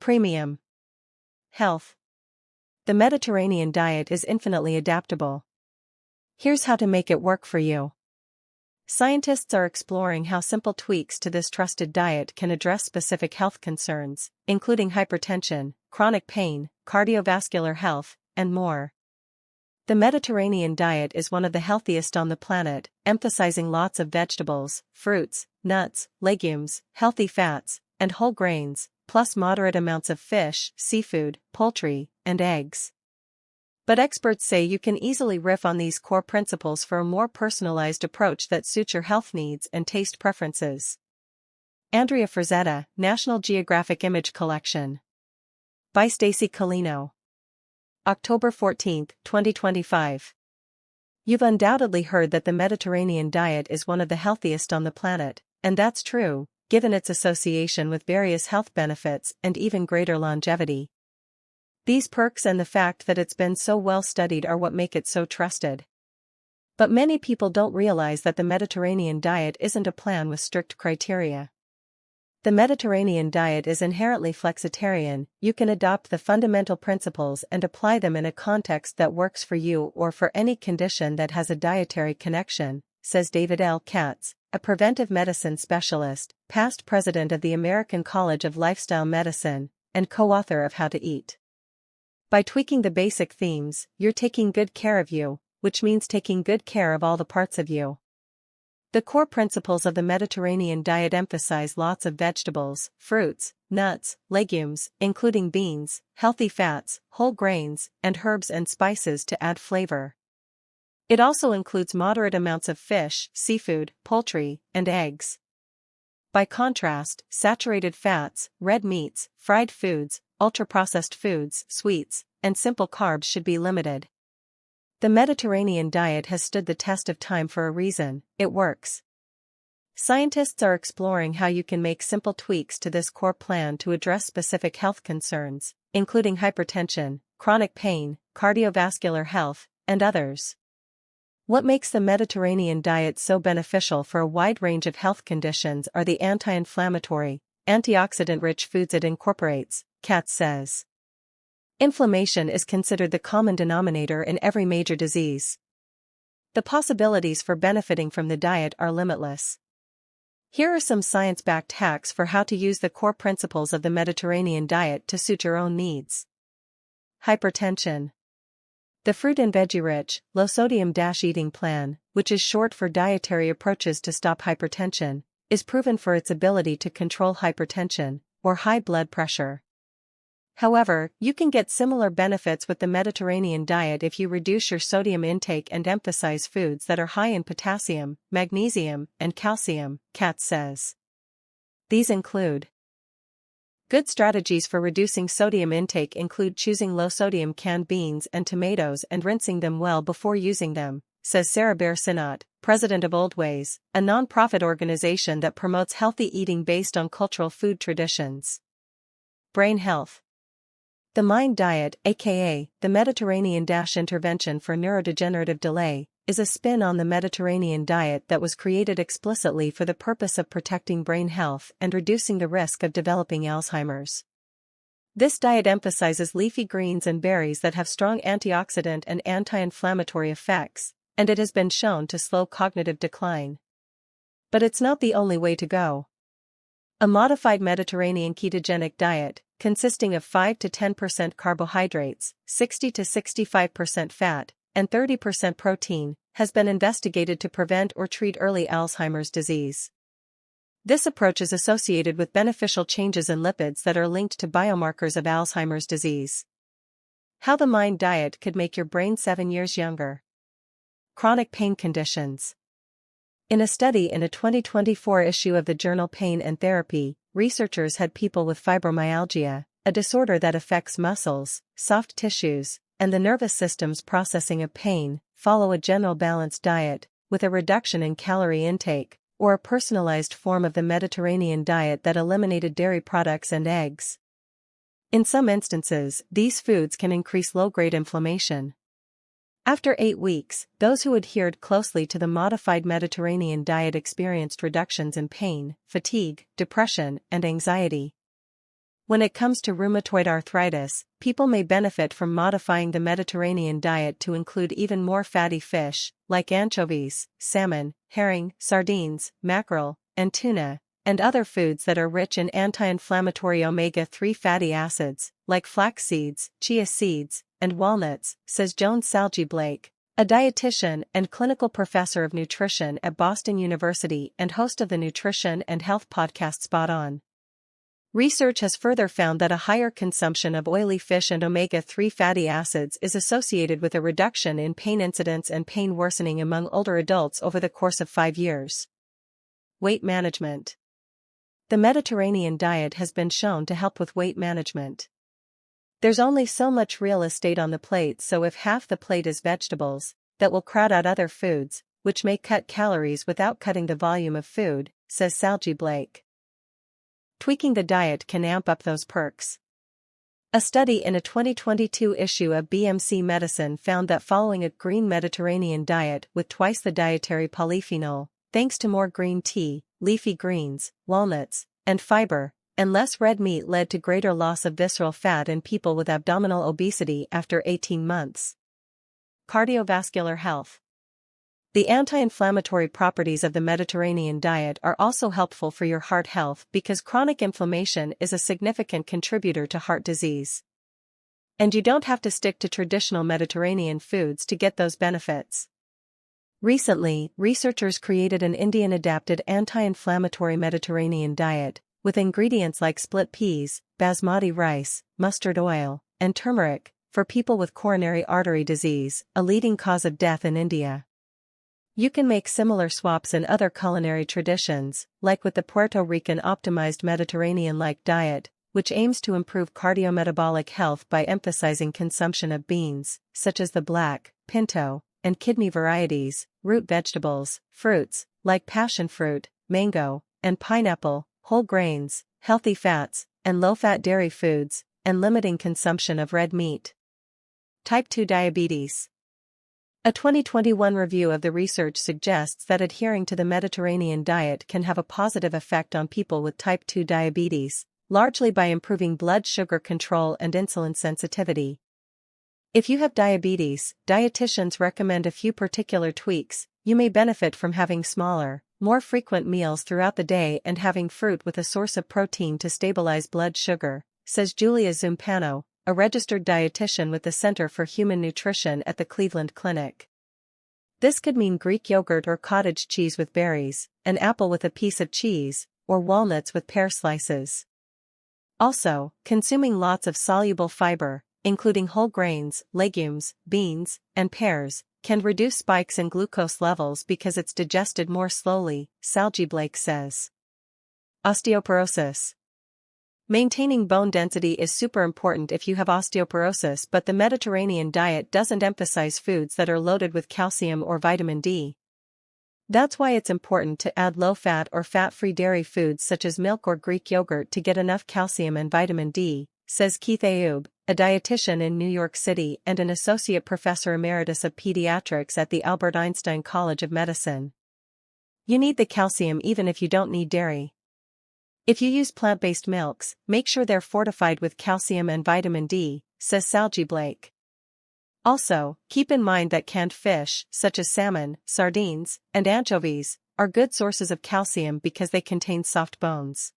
Premium health. The Mediterranean diet is infinitely adaptable. Here's how to make it work for you. Scientists are exploring how simple tweaks to this trusted diet can address specific health concerns, including hypertension, chronic pain, cardiovascular health, and more. The Mediterranean diet is one of the healthiest on the planet, emphasizing lots of vegetables, fruits, nuts, legumes, healthy fats, and whole grains, plus moderate amounts of fish, seafood, poultry, and eggs. But experts say you can easily riff on these core principles for a more personalized approach that suits your health needs and taste preferences. Andrea Frazetta, National Geographic Image Collection. By Stacy Colino. October 14, 2025. You've undoubtedly heard that the Mediterranean diet is one of the healthiest on the planet, and that's true, given its association with various health benefits and even greater longevity. These perks and the fact that it's been so well studied are what make it so trusted. But many people don't realize that the Mediterranean diet isn't a plan with strict criteria. The Mediterranean diet is inherently flexitarian. You can adopt the fundamental principles and apply them in a context that works for you or for any condition that has a dietary connection, says David L. Katz, a preventive medicine specialist, past president of the American College of Lifestyle Medicine, and co-author of How to Eat. By tweaking the basic themes, you're taking good care of you, which means taking good care of all the parts of you. The core principles of the Mediterranean diet emphasize lots of vegetables, fruits, nuts, legumes, including beans, healthy fats, whole grains, and herbs and spices to add flavor. It also includes moderate amounts of fish, seafood, poultry, and eggs. By contrast, saturated fats, red meats, fried foods, ultra-processed foods, sweets, and simple carbs should be limited. The Mediterranean diet has stood the test of time for a reason. It works. Scientists are exploring how you can make simple tweaks to this core plan to address specific health concerns, including hypertension, chronic pain, cardiovascular health, and others. What makes the Mediterranean diet so beneficial for a wide range of health conditions are the anti-inflammatory, antioxidant-rich foods it incorporates, Katz says. Inflammation is considered the common denominator in every major disease. The possibilities for benefiting from the diet are limitless. Here are some science-backed hacks for how to use the core principles of the Mediterranean diet to suit your own needs. Hypertension. The fruit and veggie-rich, low-sodium eating plan, which is short for dietary approaches to stop hypertension, is proven for its ability to control hypertension, or high blood pressure. However, you can get similar benefits with the Mediterranean diet if you reduce your sodium intake and emphasize foods that are high in potassium, magnesium, and calcium, Katz says. These include: good strategies for reducing sodium intake include choosing low-sodium canned beans and tomatoes and rinsing them well before using them, says Sarah Bear-Sinat, president of Old Ways, a non-profit organization that promotes healthy eating based on cultural food traditions. Brain health. The MIND diet, aka the Mediterranean Intervention for Neurodegenerative Delay, is a spin on the Mediterranean diet that was created explicitly for the purpose of protecting brain health and reducing the risk of developing Alzheimer's. This diet emphasizes leafy greens and berries that have strong antioxidant and anti-inflammatory effects, and it has been shown to slow cognitive decline. But it's not the only way to go. A modified Mediterranean ketogenic diet, consisting of 5 to 10% carbohydrates, 60 to 65% fat, and 30% protein, has been investigated to prevent or treat early Alzheimer's disease. This approach is associated with beneficial changes in lipids that are linked to biomarkers of Alzheimer's disease. How the MIND diet could make your brain 7 years younger. Chronic pain conditions. In a study in a 2024 issue of the journal Pain and Therapy, researchers had people with fibromyalgia, a disorder that affects muscles, soft tissues, and the nervous system's processing of pain, follow a general balanced diet, with a reduction in calorie intake, or a personalized form of the Mediterranean diet that eliminated dairy products and eggs. In some instances, these foods can increase low-grade inflammation. After 8 weeks, those who adhered closely to the modified Mediterranean diet experienced reductions in pain, fatigue, depression, and anxiety. When it comes to rheumatoid arthritis, people may benefit from modifying the Mediterranean diet to include even more fatty fish, like anchovies, salmon, herring, sardines, mackerel, and tuna, and other foods that are rich in anti-inflammatory omega-3 fatty acids, like flax seeds, chia seeds, and walnuts, says Joan Salge Blake, a dietitian and clinical professor of nutrition at Boston University and host of the nutrition and health podcast Spot On. Research has further found that a higher consumption of oily fish and omega-3 fatty acids is associated with a reduction in pain incidence and pain worsening among older adults over the course of 5 years. Weight management. The Mediterranean diet has been shown to help with weight management. There's only so much real estate on the plate, so if half the plate is vegetables, that will crowd out other foods, which may cut calories without cutting the volume of food, says Salge Blake. Tweaking the diet can amp up those perks. A study in a 2022 issue of BMC Medicine found that following a green Mediterranean diet with twice the dietary polyphenol, thanks to more green tea, leafy greens, walnuts, and fiber, and less red meat led to greater loss of visceral fat in people with abdominal obesity after 18 months. Cardiovascular health. The anti-inflammatory properties of the Mediterranean diet are also helpful for your heart health because chronic inflammation is a significant contributor to heart disease. And you don't have to stick to traditional Mediterranean foods to get those benefits. Recently, researchers created an Indian-adapted anti-inflammatory Mediterranean diet, with ingredients like split peas, basmati rice, mustard oil, and turmeric, for people with coronary artery disease, a leading cause of death in India. You can make similar swaps in other culinary traditions, like with the Puerto Rican optimized Mediterranean-like diet, which aims to improve cardiometabolic health by emphasizing consumption of beans, such as the black, pinto, and kidney varieties, root vegetables, fruits, like passion fruit, mango, and pineapple, whole grains, healthy fats, and low-fat dairy foods, and limiting consumption of red meat. Type 2 diabetes. A 2021 review of the research suggests that adhering to the Mediterranean diet can have a positive effect on people with type 2 diabetes, largely by improving blood sugar control and insulin sensitivity. If you have diabetes, dietitians recommend a few particular tweaks. You may benefit from having smaller, more frequent meals throughout the day and having fruit with a source of protein to stabilize blood sugar, says Julia Zumpano, a registered dietitian with the Center for Human Nutrition at the Cleveland Clinic. This could mean Greek yogurt or cottage cheese with berries, an apple with a piece of cheese, or walnuts with pear slices. Also, consuming lots of soluble fiber, including whole grains, legumes, beans, and pears, can reduce spikes in glucose levels because it's digested more slowly, Salge Blake says. Osteoporosis. Maintaining bone density is super important if you have osteoporosis, but the Mediterranean diet doesn't emphasize foods that are loaded with calcium or vitamin D. That's why it's important to add low-fat or fat-free dairy foods such as milk or Greek yogurt to get enough calcium and vitamin D, says Keith Ayoub, a dietitian in New York City and an associate professor emeritus of pediatrics at the Albert Einstein College of Medicine. You need the calcium even if you don't need dairy. If you use plant-based milks, make sure they're fortified with calcium and vitamin D, says Salge Blake. Also, keep in mind that canned fish, such as salmon, sardines, and anchovies, are good sources of calcium because they contain soft bones.